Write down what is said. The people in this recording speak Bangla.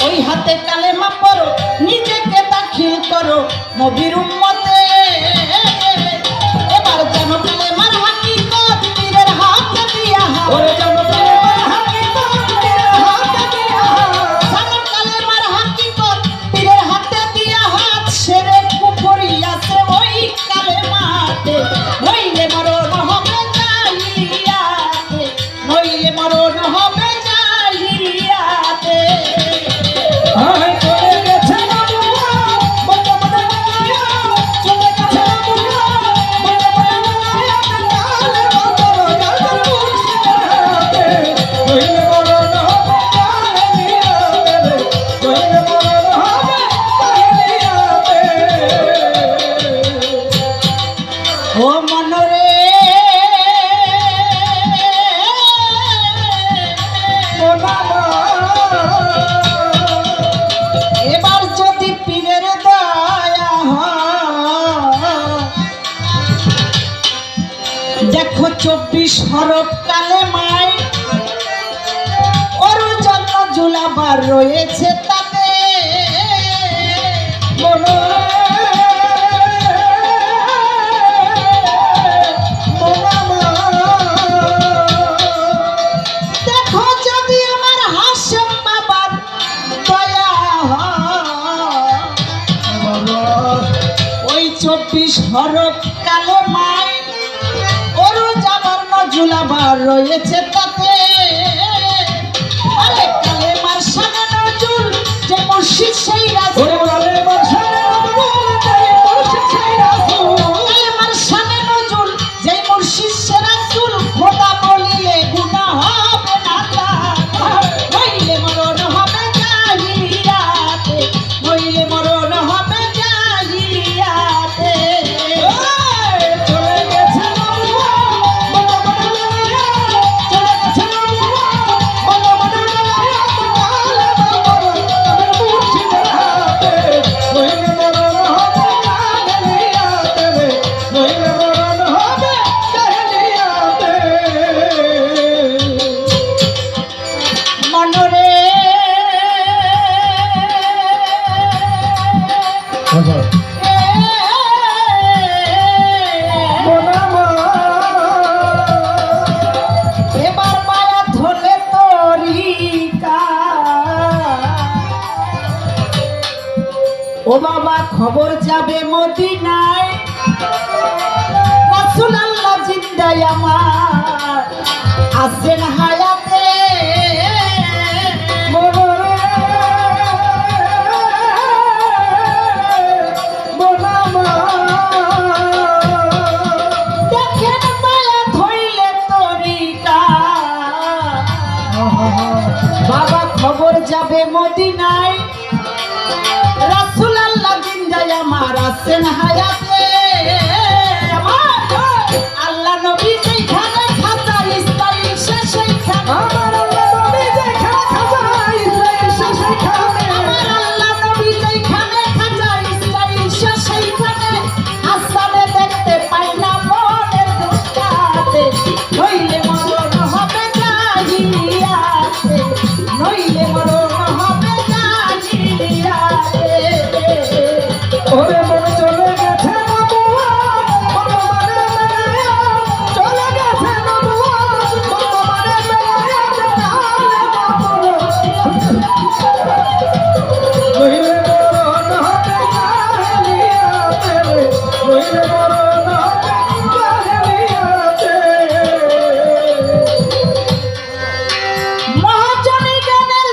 ওই হাতে কালেমা পড়ো, নিজেকে দাখিল করো নবীর উম্মতে। এবার জানো কালেমার হাকিকত, পীরের হাতে দিয়া হাত। জানো কালেমার হাকিকত, পীরের হাতে দিয়া হাত। জানো কালেমার হাকিকত, পীরের হাতে দিয়া হাত। সেরে কুফরি আছে ওই কালেমাতে, নইলে মরণ হবে জাহিলিয়াতে, নইলে মরণ হবে জাহিলিয়াতে। ও মনরে এবার যদি পীরের দয়া দেখো 24 হরফ কালেমায় ওর জন্য জুলাবার রয়েছে তাতে। দেখো যদি আমার হাসেম বাবার দয়া ওই 24 হরফ কালেমায় ওর যাবার নজুলাবার রয়েছে তাতে। আরে কালেমার শানে নজুল যে মুর্শিদ সেই রাসূল, কালেমার শানে নজুল যে মুর্শিদ সেই রাসূল। খোদা বলিলে গুনাহ হবে না তার, নইলে মরণ হবে জাহিলিয়াতে, নইলে মরণ হবে জাহিলিয়াতে। এবার মায়া ধরলে তরিকা, ও বাবা খবর যাবে মদিনায়। রাসূলুল্লাহ জিন্দায় আমার আছেন হায়াতে। দেখেন মায়া ধইলে তরিকা, বাবা খবর যাবে মদিনায়। রাসূলুল্লাহ জিন্দায় আমার আছেন হায়াতে।